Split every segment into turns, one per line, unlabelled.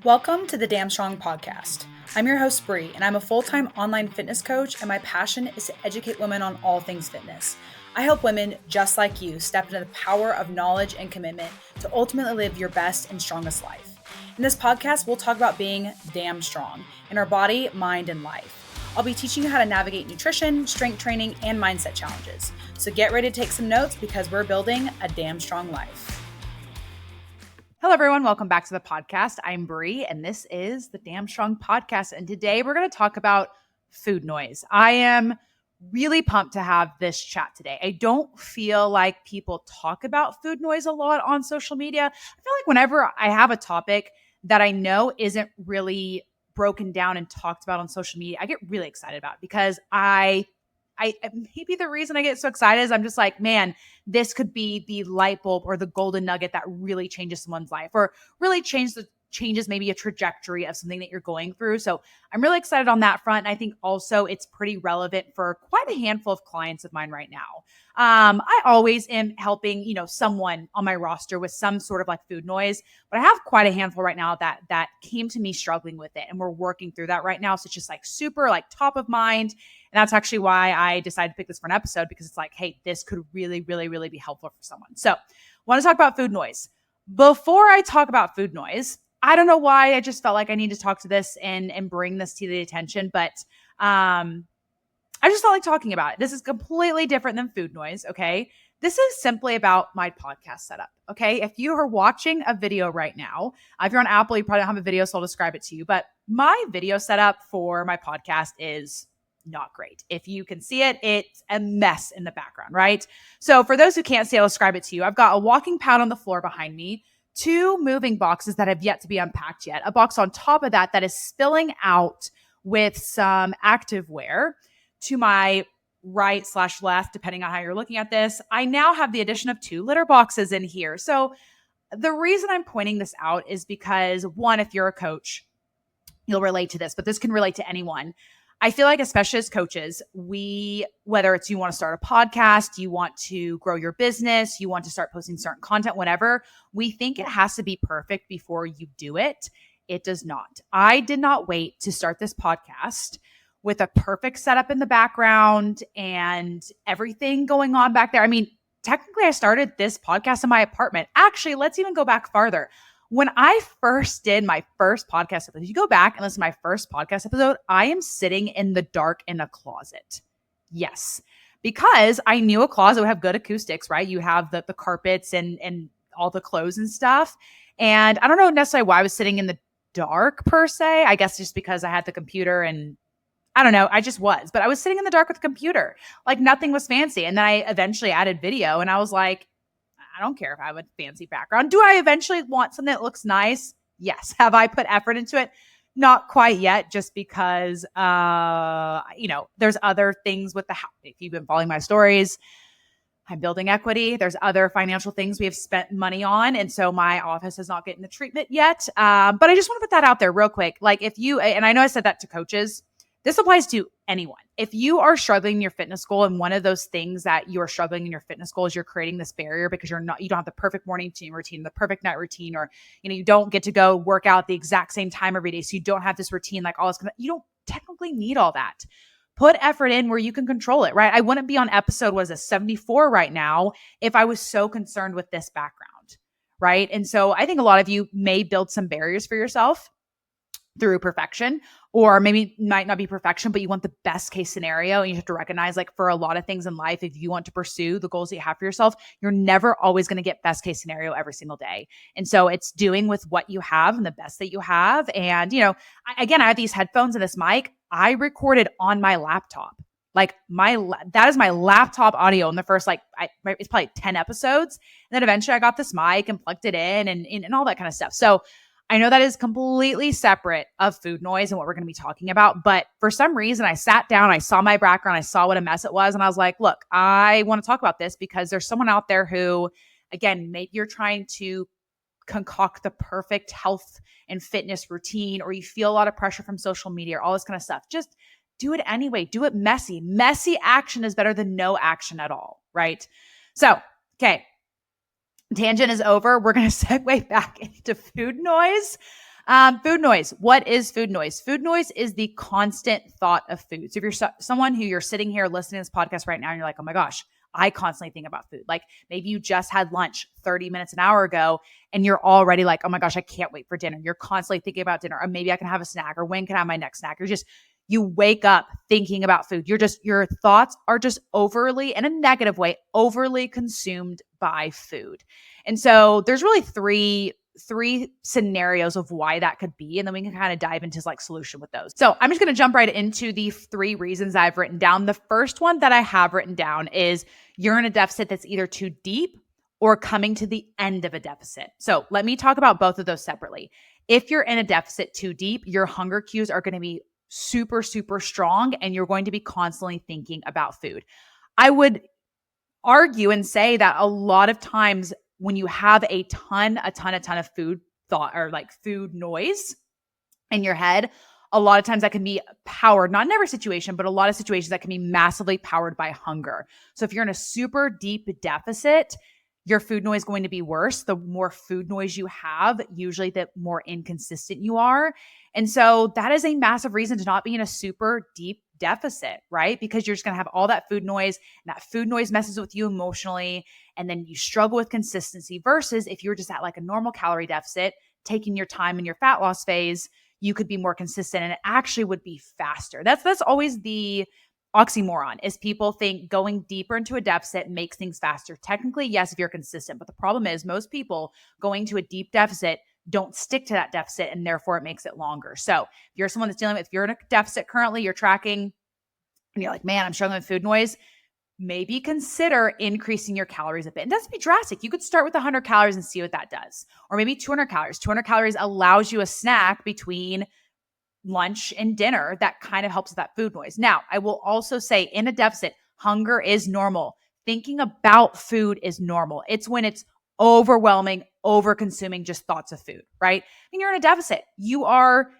Welcome to the Damn Strong podcast. I'm your host, Bree, and I'm a full-time online fitness coach, and my passion is to educate women on all things fitness. I help women just like you step into the power of knowledge and commitment to ultimately live your best and strongest life. In this podcast, we'll talk about being damn strong in our body, mind, and life. I'll be teaching you how to navigate nutrition, strength training, and mindset challenges. So get ready to take some notes because we're building a damn strong life. Hello, everyone. Welcome back to the podcast. I'm Bree, and this is the Damn Strong podcast. And today we're going to talk about food noise. I am really pumped to have this chat today. I don't feel like people talk about food noise a lot on social media. I feel like whenever I have a topic that I know isn't really broken down and talked about on social media, I get really excited about it because I maybe the reason I get so excited is I'm just like, man, this could be the light bulb or the golden nugget that really changes someone's life or really changes maybe a trajectory of something that you're going through. So I'm really excited on that front. And I think also it's pretty relevant for quite a handful of clients of mine right now. I always am helping, someone on my roster with some sort of like food noise, but I have quite a handful right now that came to me struggling with it. And we're working through that right now. So it's just like super like top of mind. And that's actually why I decided to pick this for an episode, because it's like, hey, this could really, really, really be helpful for someone. So I want to talk about food noise. Before I talk about food noise, I don't know why I just felt like I need to talk to this and bring this to the attention, but I just felt like talking about it. This is completely different than food noise, okay? This is simply about my podcast setup, okay? If you are watching a video right now, if you're on Apple, you probably don't have a video, so I'll describe it to you, but my video setup for my podcast is not great. If you can see it, it's a mess in the background, right? So for those who can't see, I'll describe it to you. I've got a walking pad on the floor behind me, 2 moving boxes that have yet to be unpacked yet, a box on top of that is spilling out with some active wear to my right/left, depending on how you're looking at this. I now have the addition of 2 litter boxes in here. So the reason I'm pointing this out is because, one, if you're a coach, you'll relate to this, but this can relate to anyone. I feel like, especially as coaches, whether it's you want to start a podcast, you want to grow your business, you want to start posting certain content, whatever, we think it has to be perfect before you do it. It does not. I did not wait to start this podcast with a perfect setup in the background and everything going on back there. I mean, technically, I started this podcast in my apartment. Actually, let's even go back farther. When I first did my first podcast episode, you go back and listen to my first podcast episode, I am sitting in the dark in a closet. Yes, because I knew a closet would have good acoustics, right? You have the carpets and all the clothes and stuff. And I don't know necessarily why I was sitting in the dark per se. I guess just because I had the computer and I don't know. I just was. But I was sitting in the dark with the computer. Like nothing was fancy. And then I eventually added video and I was like, I don't care if I have a fancy background. Do I eventually want something that looks nice? Yes. Have I put effort into it? Not quite yet, just because, there's other things with the house. If you've been following my stories, I'm building equity. There's other financial things we have spent money on. And so my office has not gotten the treatment yet. But I just want to put that out there real quick. Like and I know I said that to coaches, this applies to anyone. If you are struggling in your fitness goal, and one of those things that you are struggling in your fitness goal is you're creating this barrier because you don't have the perfect morning routine, the perfect night routine, or you don't get to go work out at the exact same time every day. So you don't have this routine, like all this. You don't technically need all that. Put effort in where you can control it, right? I wouldn't be on episode 74 right now if I was so concerned with this background, right? And so I think a lot of you may build some barriers for yourself through perfection, or maybe might not be perfection, but you want the best case scenario. And you have to recognize, like, for a lot of things in life, if you want to pursue the goals that you have for yourself, you're never always going to get best case scenario every single day. And so it's doing with what you have and the best that you have. And, I have these headphones and this mic. I recorded on my laptop. Like that is my laptop audio in the first, it's probably 10 episodes. And then eventually I got this mic and plugged it in and all that kind of stuff. So I know that is completely separate of food noise and what we're going to be talking about. But for some reason, I sat down, I saw my background, I saw what a mess it was. And I was like, look, I want to talk about this because there's someone out there who, again, maybe you're trying to concoct the perfect health and fitness routine, or you feel a lot of pressure from social media or all this kind of stuff. Just do it anyway. Do it messy. Messy action is better than no action at all, right? So, okay. Tangent is over. We're going to segue back into food noise. Food noise. What is food noise? Food noise is the constant thought of food. So if you're someone who you're sitting here listening to this podcast right now and you're like, oh my gosh, I constantly think about food. Like maybe you just had lunch 30 minutes, an hour ago, and you're already like, oh my gosh, I can't wait for dinner. You're constantly thinking about dinner, or maybe I can have a snack, or when can I have my next snack? You wake up thinking about food. Your thoughts are just overly, in a negative way, overly consumed by food. And so there's really three scenarios of why that could be. And then we can kind of dive into like solution with those. So I'm just going to jump right into the 3 reasons I've written down. The first one that I have written down is you're in a deficit that's either too deep or coming to the end of a deficit. So let me talk about both of those separately. If you're in a deficit too deep, your hunger cues are going to be super, super strong, and you're going to be constantly thinking about food. I would argue and say that a lot of times when you have a ton of food thought or like food noise in your head, a lot of times that can be powered, not in every situation, but a lot of situations that can be massively powered by hunger. So if you're in a super deep deficit, your food noise is going to be worse. The more food noise you have, usually the more inconsistent you are. And so that is a massive reason to not be in a super deep deficit, right? Because you're just going to have all that food noise, and that food noise messes with you emotionally. And then you struggle with consistency versus if you're just at like a normal calorie deficit, taking your time in your fat loss phase, you could be more consistent and it actually would be faster. That's always the oxymoron, is people think going deeper into a deficit makes things faster. Technically, yes, if you're consistent, but the problem is most people going to a deep deficit don't stick to that deficit, and therefore it makes it longer. So if you're someone that's dealing with, if you're in a deficit currently, you're tracking and you're like, man, I'm struggling with food noise, maybe consider increasing your calories a bit. It doesn't be drastic. You could start with 100 calories and see what that does. Or maybe 200 calories. 200 calories allows you a snack between lunch and dinner that kind of helps with that food noise. Now, I will also say in a deficit, hunger is normal. Thinking about food is normal. It's when it's overwhelming, over consuming just thoughts of food, right? When you're in a deficit, you are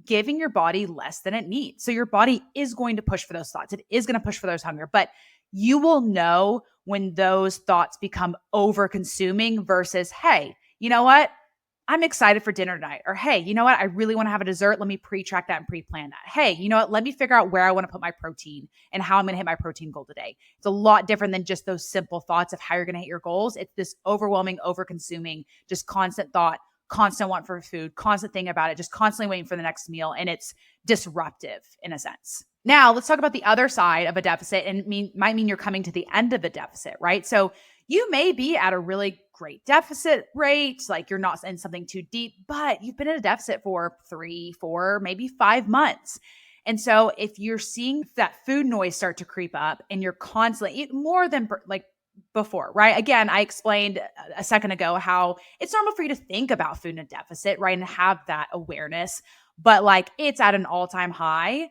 giving your body less than it needs. So your body is going to push for those thoughts. It is going to push for those hunger, but you will know when those thoughts become over consuming versus, hey, you know what? I'm excited for dinner tonight. Or, hey, you know what? I really want to have a dessert. Let me pre-track that and pre-plan that. Hey, you know what? Let me figure out where I want to put my protein and how I'm going to hit my protein goal today. It's a lot different than just those simple thoughts of how you're going to hit your goals. It's this overwhelming, over-consuming, just constant thought, constant want for food, constant thinking about it, just constantly waiting for the next meal. And it's disruptive in a sense. Now, let's talk about the other side of a deficit, and might mean you're coming to the end of a deficit, right? So you may be at a really great deficit rate, like you're not in something too deep, but you've been in a deficit for 3, 4, maybe 5 months. And so if you're seeing that food noise start to creep up and you're constantly more than like before, right? Again, I explained a second ago how it's normal for you to think about food in a deficit, right? And have that awareness, but like it's at an all-time high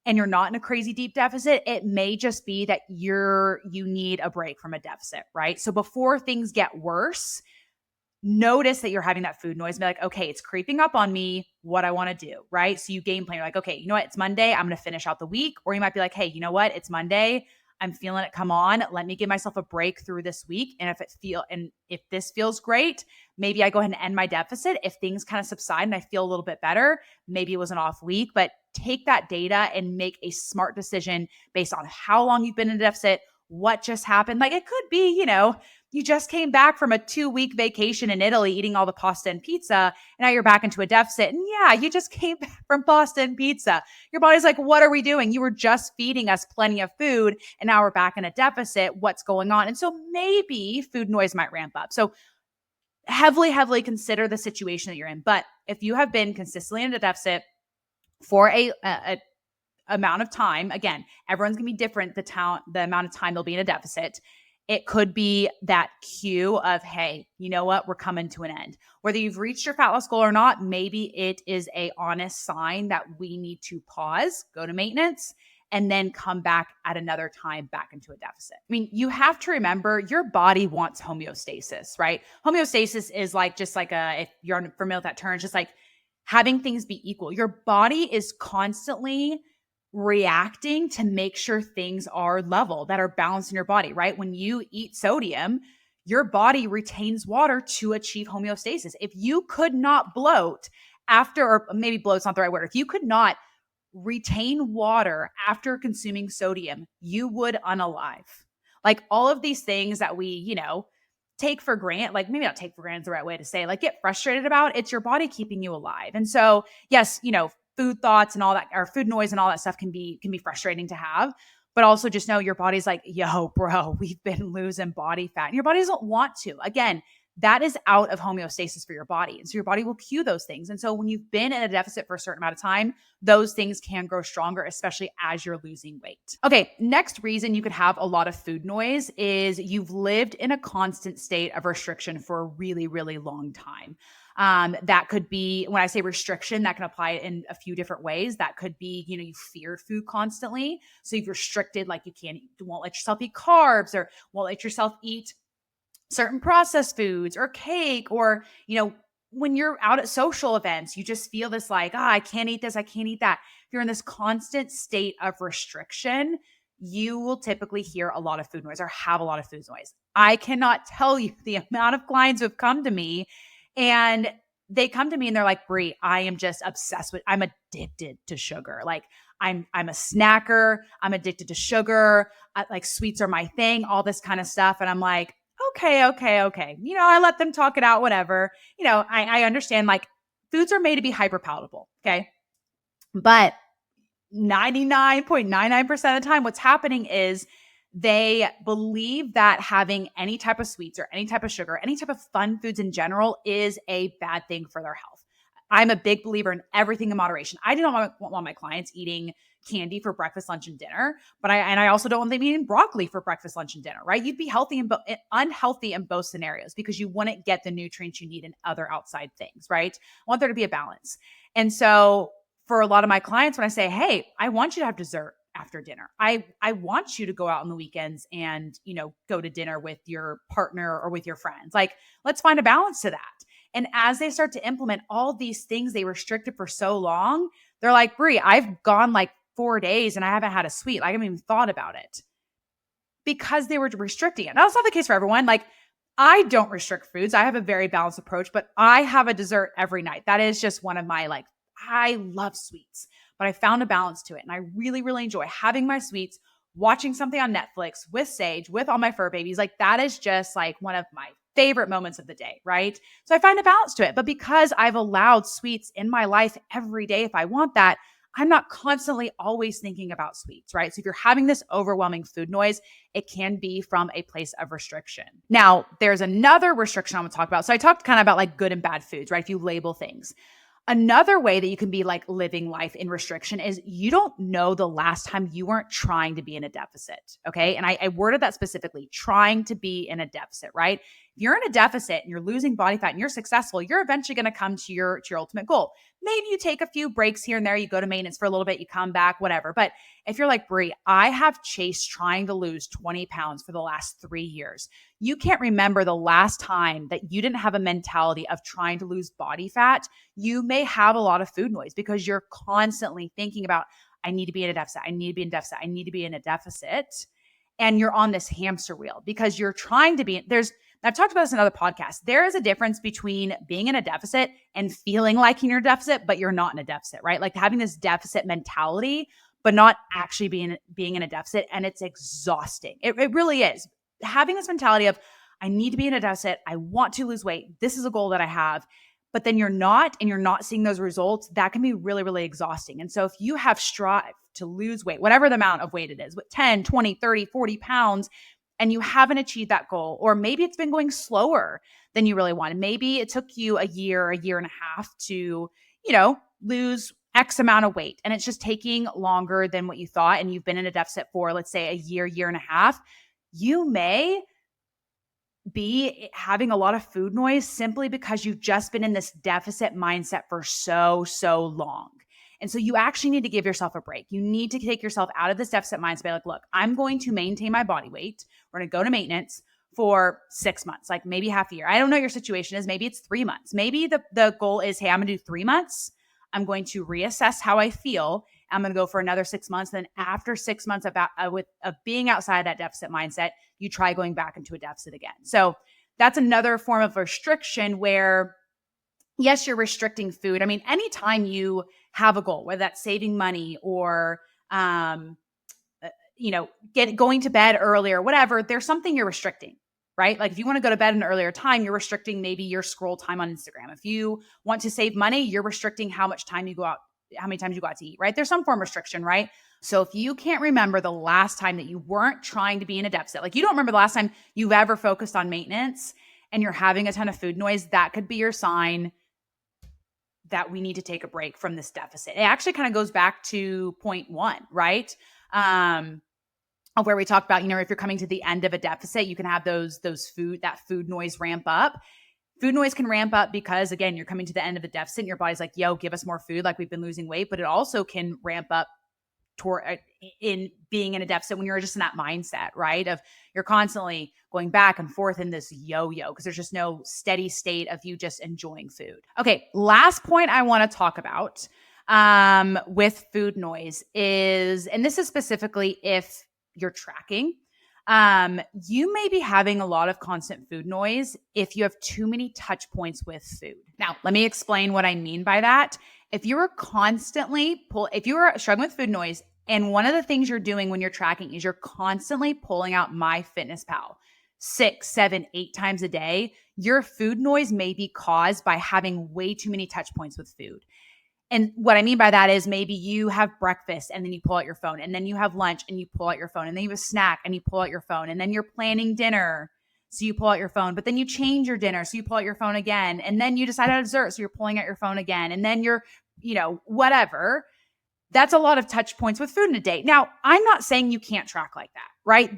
and you're not in a crazy deep deficit, it may just be that you need a break from a deficit, right? So before things get worse, notice that you're having that food noise and be like, okay, it's creeping up on me, what I want to do, right? So you game plan, you're like, okay, you know what? It's Monday. I'm going to finish out the week. Or you might be like, hey, you know what? It's Monday. I'm feeling it come on. Let me give myself a break through this week. And if this feels great, maybe I go ahead and end my deficit. If things kind of subside and I feel a little bit better, maybe it was an off week, but take that data and make a smart decision based on how long you've been in a deficit, what just happened. Like it could be, you just came back from a 2-week vacation in Italy eating all the pasta and pizza, and now you're back into a deficit. And yeah, you just came back from pasta and pizza. Your body's like, what are we doing? You were just feeding us plenty of food, and now we're back in a deficit. What's going on? And so maybe food noise might ramp up. So heavily consider the situation that you're in. But if you have been consistently in a deficit for a amount of time, again, everyone's gonna be different, the amount of time they'll be in a deficit. It could be that cue of, hey, you know what? We're coming to an end. Whether you've reached your fat loss goal or not, maybe it is a honest sign that we need to pause, go to maintenance, and then come back at another time back into a deficit. I mean, you have to remember your body wants homeostasis, right? Homeostasis is like, just like if you're unfamiliar with that term, it's just like having things be equal. Your body is constantly reacting to make sure things are level, that are balanced in your body, right? When you eat sodium, your body retains water to achieve homeostasis. If you could not bloat after, or maybe bloat's not the right word, if you could not retain water after consuming sodium, you would unalive. Like all of these things that we, take for granted, like maybe not take for granted is the right way to say, like get frustrated about, it's your body keeping you alive. And so, yes, food thoughts and all that, or food noise and all that stuff can be frustrating to have. But also just know your body's like, yo, bro, we've been losing body fat. And your body doesn't want to. Again, that is out of homeostasis for your body. And so your body will cue those things. And so when you've been in a deficit for a certain amount of time, those things can grow stronger, especially as you're losing weight. Okay, next reason you could have a lot of food noise is you've lived in a constant state of restriction for a really, really long time. That could be, when I say restriction, that can apply in a few different ways. That could be, you feared food constantly. So you've restricted, like you won't let yourself eat carbs, or won't let yourself eat certain processed foods or cake, or, when you're out at social events, you just feel this like, I can't eat this, I can't eat that. If you're in this constant state of restriction, you will typically hear a lot of food noise or have a lot of food noise. I cannot tell you the amount of clients who have come to me, and they come to me and they're like, Brie, I am just I'm addicted to sugar. Like I'm a snacker. I'm addicted to sugar. Like sweets are my thing, all this kind of stuff. And I'm like, okay. I let them talk it out, whatever. I understand, like foods are made to be hyper palatable. Okay. But 99.99% of the time, what's happening is they believe that having any type of sweets or any type of sugar, any type of fun foods in general is a bad thing for their health. I'm a big believer in everything in moderation. I do not want my clients eating candy for breakfast, lunch, and dinner, but I also don't want them eating broccoli for breakfast, lunch, and dinner, right? You'd be unhealthy in both scenarios because you wouldn't get the nutrients you need in other outside things, right? I want there to be a balance. And so for a lot of my clients, when I say, hey, I want you to have dessert after dinner, I want you to go out on the weekends and, go to dinner with your partner or with your friends. Like, let's find a balance to that. And as they start to implement all these things they restricted for so long, they're like, Brie, I've gone like 4 days and I haven't had a sweet. I haven't even thought about it because they were restricting it. Now, that's not the case for everyone. Like, I don't restrict foods. I have a very balanced approach, but I have a dessert every night. That is just one of my, I love sweets, but I found a balance to it. And I really, really enjoy having my sweets, watching something on Netflix with Sage, with all my fur babies. Like, that is just like one of my favorite moments of the day, right? So I find a balance to it. But because I've allowed sweets in my life every day, if I want that, I'm not constantly always thinking about sweets, right? So if you're having this overwhelming food noise, it can be from a place of restriction. Now, there's another restriction I want to talk about. So I talked kind of about like good and bad foods, right? If you label things. Another way that you can be like living life in restriction is you don't know the last time you weren't trying to be in a deficit. Okay. And I worded that specifically, trying to be in a deficit, right? If you're in a deficit and you're losing body fat and you're successful, you're eventually going to come to your ultimate goal. Maybe you take a few breaks here and there, you go to maintenance for a little bit, you come back, whatever. But if you're like, Brie, I have chased trying to lose 20 pounds for the last 3 years. You can't remember the last time that you didn't have a mentality of trying to lose body fat. You may have a lot of food noise because you're constantly thinking about, I need to be in a deficit. I need to be in a deficit. I need to be in a deficit. And you're on this hamster wheel because you're trying to be, I've talked about this in other podcasts. There is a difference between being in a deficit and feeling like you're in a deficit, but you're not in a deficit, right? Like having this deficit mentality, but not actually being in a deficit. And it's exhausting. It really is. Having this mentality of, I need to be in a deficit. I want to lose weight. This is a goal that I have. But then you're not, and you're not seeing those results. That can be really, really exhausting. And so if you have strived to lose weight, whatever the amount of weight it is, 10, 20, 30, 40 pounds, and you haven't achieved that goal, or maybe it's been going slower than you really wanted. Maybe it took you a year and a half to, lose X amount of weight, and it's just taking longer than what you thought. And you've been in a deficit for, let's say, a year and a half. You may be having a lot of food noise simply because you've just been in this deficit mindset for so long. And so you actually need to give yourself a break. You need to take yourself out of this deficit mindset. Like, look, I'm going to maintain my body weight. We're going to go to maintenance for 6 months, like maybe half a year. I don't know what your situation is. Maybe it's 3 months. Maybe the goal is, hey, I'm going to do 3 months. I'm going to reassess how I feel. I'm going to go for another 6 months. Then after 6 months of being outside that deficit mindset, you try going back into a deficit again. So that's another form of restriction where yes, you're restricting food. I mean, anytime you have a goal, whether that's saving money or, going to bed earlier, whatever, there's something you're restricting, right? Like if you want to go to bed at an earlier time, you're restricting maybe your scroll time on Instagram. If you want to save money, you're restricting how much time you go out, how many times you go out to eat, right? There's some form of restriction, right? So if you can't remember the last time that you weren't trying to be in a deficit, like you don't remember the last time you've ever focused on maintenance and you're having a ton of food noise, that could be your sign that we need to take a break from this deficit. It actually kind of goes back to point one, right? Of where we talked about, if you're coming to the end of a deficit, you can have that food noise ramp up. Food noise can ramp up because, again, you're coming to the end of a deficit and your body's like, yo, give us more food, like we've been losing weight. But it also can ramp up toward in being in a deficit when you're just in that mindset, right? Of you're constantly going back and forth in this yo-yo because there's just no steady state of you just enjoying food. Okay, last point I want to talk about with food noise is, and this is specifically if you're tracking, you may be having a lot of constant food noise if you have too many touch points with food. Now, let me explain what I mean by that. If you are struggling with food noise, and one of the things you're doing when you're tracking is you're constantly pulling out MyFitnessPal 6, 7, 8 times a day, your food noise may be caused by having way too many touch points with food. And what I mean by that is maybe you have breakfast and then you pull out your phone, and then you have lunch and you pull out your phone, and then you have a snack and you pull out your phone, and then you're planning dinner. So you pull out your phone, but then you change your dinner. So you pull out your phone again, and then you decide on dessert. So you're pulling out your phone again, and then you're, whatever. That's a lot of touch points with food in a day. Now, I'm not saying you can't track like that, right?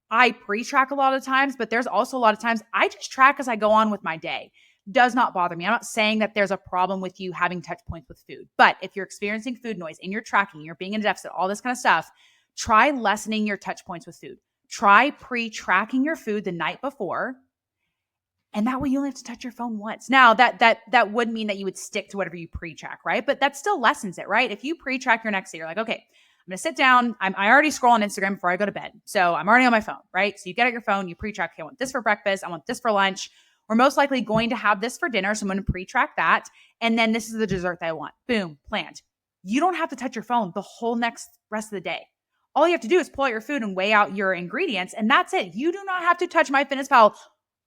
I pre-track a lot of times, but there's also a lot of times I just track as I go on with my day. Does not bother me. I'm not saying that there's a problem with you having touch points with food, but if you're experiencing food noise and you're tracking, you're being in a deficit, all this kind of stuff, try lessening your touch points with food. Try pre-tracking your food the night before, and that way you only have to touch your phone once. Now, that would mean that you would stick to whatever you pre-track, right? But that still lessens it, right? If you pre-track your next day, you're like, okay, I'm going to sit down. I already scroll on Instagram before I go to bed. So I'm already on my phone, right? So you get out your phone, you pre-track, okay, I want this for breakfast. I want this for lunch. We're most likely going to have this for dinner. So I'm going to pre-track that. And then this is the dessert that I want. Boom, planned. You don't have to touch your phone the whole rest of the day. All you have to do is pull out your food and weigh out your ingredients. And that's it. You do not have to touch MyFitnessPal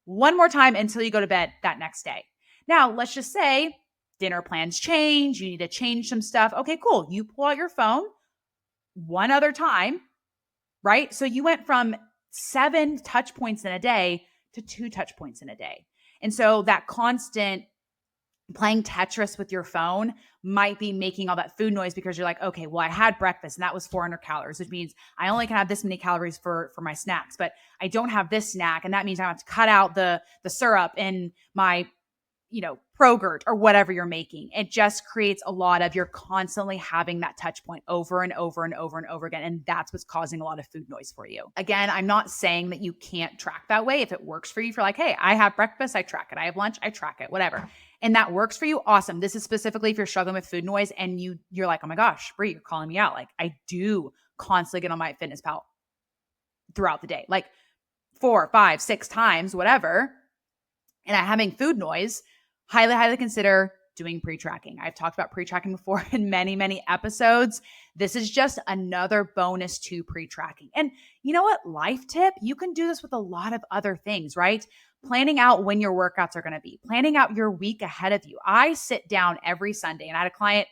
one more time until you go to bed that next day. Now, let's just say dinner plans change. You need to change some stuff. Okay, cool. You pull out your phone one other time, right? So you went from 7 touch points in a day to 2 touch points in a day. And so that constant playing Tetris with your phone might be making all that food noise because you're like, okay, well, I had breakfast and that was 400 calories, which means I only can have this many calories for my snacks, but I don't have this snack. And that means I have to cut out the syrup in my, ProGurt or whatever you're making. It just creates a lot of, you're constantly having that touch point over and over and over and over again. And that's what's causing a lot of food noise for you. Again, I'm not saying that you can't track that way. If it works for you, for like, hey, I have breakfast, I track it. I have lunch, I track it, whatever. And that works for you, awesome. This is specifically if you're struggling with food noise and you're like, oh my gosh, Brie, you're calling me out. Like I do constantly get on MyFitnessPal throughout the day, like 4, 5, 6 times, whatever. And I'm having food noise, highly, highly consider doing pre-tracking. I've talked about pre-tracking before in many, many episodes. This is just another bonus to pre-tracking. And you know what? Life tip, you can do this with a lot of other things, right? Planning out when your workouts are going to be, planning out your week ahead of you. I sit down every Sunday, and I had a client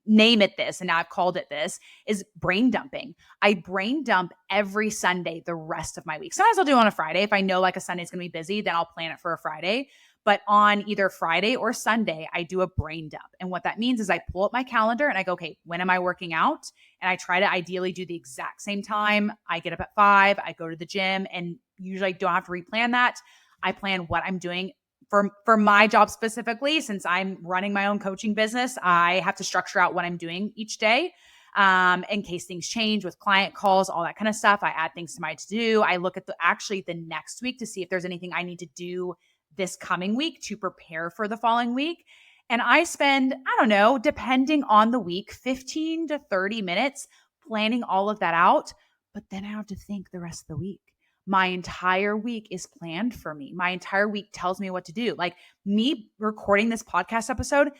name it this, and now I've called it this, is brain dumping. I brain dump every Sunday the rest of my week. Sometimes I'll do it on a Friday. If I know like a Sunday's going to be busy, then I'll plan it for a Friday. But on either Friday or Sunday, I do a brain dump. And what that means is I pull up my calendar and I go, okay, when am I working out? And I try to ideally do the exact same time. I get up at 5, I go to the gym, and usually I don't have to replan that. I plan what I'm doing for my job specifically. Since I'm running my own coaching business, I have to structure out what I'm doing each day. In case things change with client calls, all that kind of stuff. I add things to my to-do. I look at the next week to see if there's anything I need to do this coming week to prepare for the following week. And I spend, I don't know, depending on the week, 15 to 30 minutes planning all of that out. But then I have to think the rest of the week. my entire week is planned for me. My entire week tells me what to do. Like me recording this podcast episode, at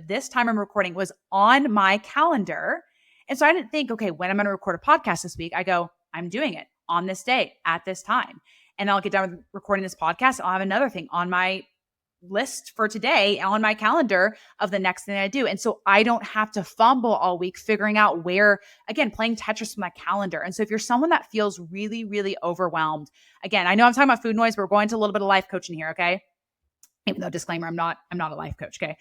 this time I'm recording was on my calendar. And so I didn't think, okay, when I'm going to record a podcast this week, I go, I'm doing it on this day at this time. And I'll get done with recording this podcast. I'll have another thing on my list for today on my calendar of the next thing I do. And so I don't have to fumble all week figuring out where, again, playing Tetris with my calendar. And so if you're someone that feels really, really overwhelmed, again, I know I'm talking about food noise, but we're going to a little bit of life coaching here. Okay. Even though disclaimer, I'm not a life coach. Okay.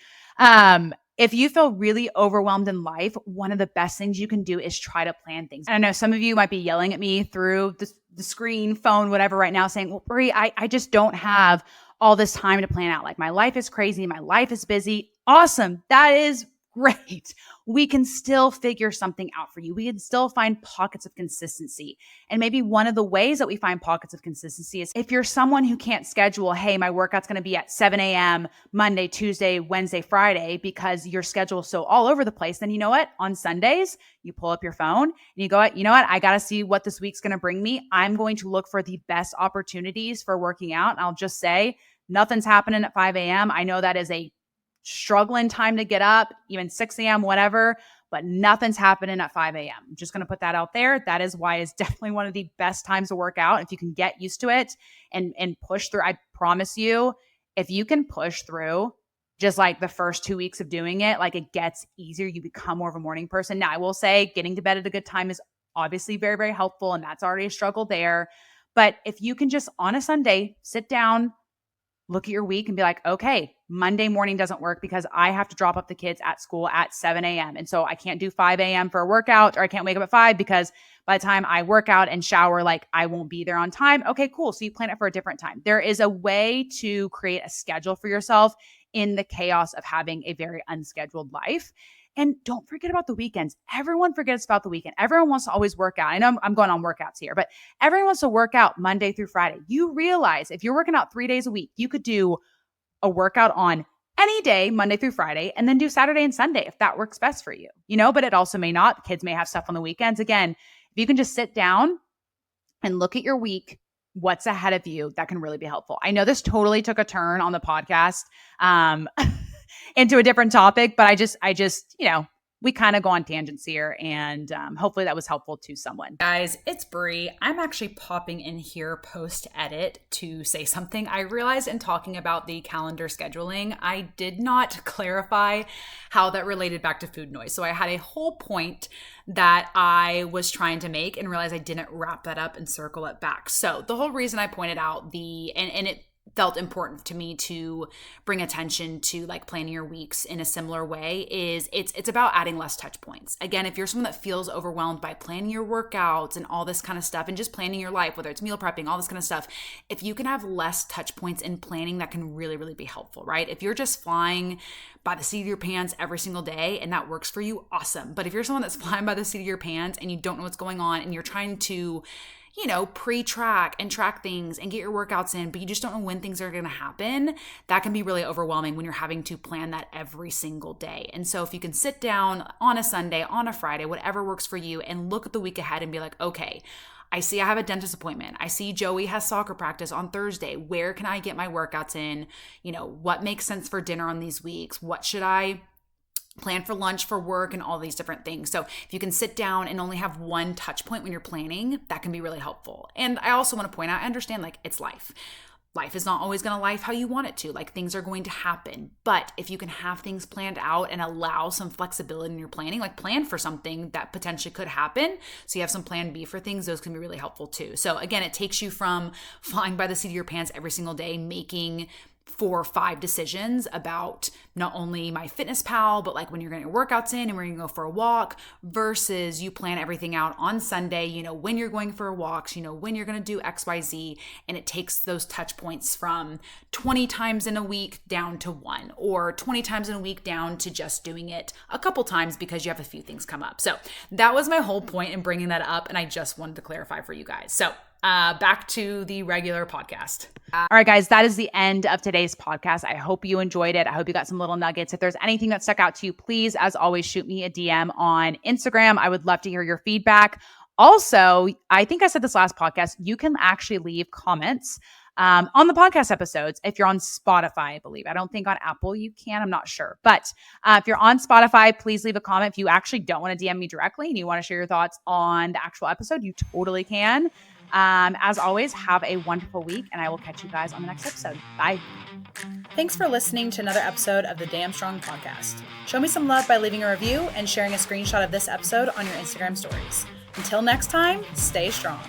If you feel really overwhelmed in life, one of the best things you can do is try to plan things. And I know some of you might be yelling at me through the screen, phone, whatever right now saying, well, Brie, I just don't have all this time to plan out. Like my life is crazy. My life is busy. Awesome. That is great. We can still figure something out for you. We can still find pockets of consistency. And maybe one of the ways that we find pockets of consistency is if you're someone who can't schedule, hey, my workout's going to be at 7 a.m. Monday, Tuesday, Wednesday, Friday, because your schedule is so all over the place, then you know what? On Sundays, you pull up your phone and you go, you know what? I got to see what this week's going to bring me. I'm going to look for the best opportunities for working out. And I'll just say, nothing's happening at 5 a.m. I know that is a struggling time to get up, even 6 a.m., whatever, but nothing's happening at 5 a.m. I'm just going to put that out there. That is why it's definitely one of the best times to work out. If you can get used to it and push through, I promise you, if you can push through just like the first 2 weeks of doing it, like it gets easier. You become more of a morning person. Now, I will say getting to bed at a good time is obviously very, very helpful. And that's already a struggle there. But if you can just on a Sunday, sit down, look at your week and be like, okay, Monday morning doesn't work because I have to drop off the kids at school at 7 a.m. And so I can't do 5 a.m. for a workout, or I can't wake up at 5 because by the time I work out and shower, like I won't be there on time. Okay, cool. So you plan it for a different time. There is a way to create a schedule for yourself in the chaos of having a very unscheduled life. And don't forget about the weekends. Everyone forgets about the weekend. Everyone wants to always work out. I know I'm going on workouts here, but everyone wants to work out Monday through Friday. You realize if you're working out 3 days a week, you could do a workout on any day, Monday through Friday, and then do Saturday and Sunday if that works best for you, but it also may not. Kids may have stuff on the weekends. Again, if you can just sit down and look at your week, what's ahead of you, that can really be helpful. I know this totally took a turn on the podcast. Into a different topic, but I just, we kind of go on tangents here, and hopefully that was helpful to someone. Guys, it's Brie. I'm actually popping in here post-edit to say something. I realized in talking about the calendar scheduling, I did not clarify how that related back to food noise. So I had a whole point that I was trying to make and realized I didn't wrap that up and circle it back. So the whole reason I pointed out and it felt important to me to bring attention to like planning your weeks in a similar way is it's about adding less touch points. Again, if you're someone that feels overwhelmed by planning your workouts and all this kind of stuff and just planning your life, whether it's meal prepping, all this kind of stuff, if you can have less touch points in planning, that can really, really be helpful, right? If you're just flying by the seat of your pants every single day and that works for you, awesome. But if you're someone that's flying by the seat of your pants and you don't know what's going on and you're trying to pre-track and track things and get your workouts in, but you just don't know when things are going to happen, that can be really overwhelming when you're having to plan that every single day. And so if you can sit down on a Sunday, on a Friday, whatever works for you, and look at the week ahead and be like, okay, I see I have a dentist appointment. I see Joey has soccer practice on Thursday. Where can I get my workouts in? What makes sense for dinner on these weeks? What should I plan for lunch, for work, and all these different things. So if you can sit down and only have one touch point when you're planning, that can be really helpful. And I also want to point out, I understand like it's life. Life is not always going to life how you want it to. Like things are going to happen. But if you can have things planned out and allow some flexibility in your planning, like plan for something that potentially could happen, so you have some plan B for things, those can be really helpful too. So again, it takes you from flying by the seat of your pants every single day, making 4 or 5 decisions about not only MyFitnessPal, but like when you're getting your workouts in and when you're going to go for a walk, versus you plan everything out on Sunday, when you're going for walks, when you're going to do XYZ, and it takes those touch points from 20 times in a week down to 1, or 20 times in a week down to just doing it a couple times because you have a few things come up. So that was my whole point in bringing that up, and I just wanted to clarify for you guys. So back to the regular podcast. All right, guys, that is the end of today's podcast. I hope you enjoyed it. I hope you got some little nuggets. If there's anything that stuck out to you, please, as always, shoot me a DM on Instagram. I would love to hear your feedback Also, I think I said this last podcast, you can actually leave comments on the podcast episodes if you're on Spotify, I believe. I don't think on Apple you can. I'm not sure. But if you're on Spotify, please leave a comment. If you actually don't want to DM me directly and you want to share your thoughts on the actual episode, you totally can. As always, have a wonderful week, and I will catch you guys on the next episode. Bye. Thanks for listening to another episode of the Damn Strong Podcast. Show me some love by leaving a review and sharing a screenshot of this episode on your Instagram stories. Until next time, stay strong.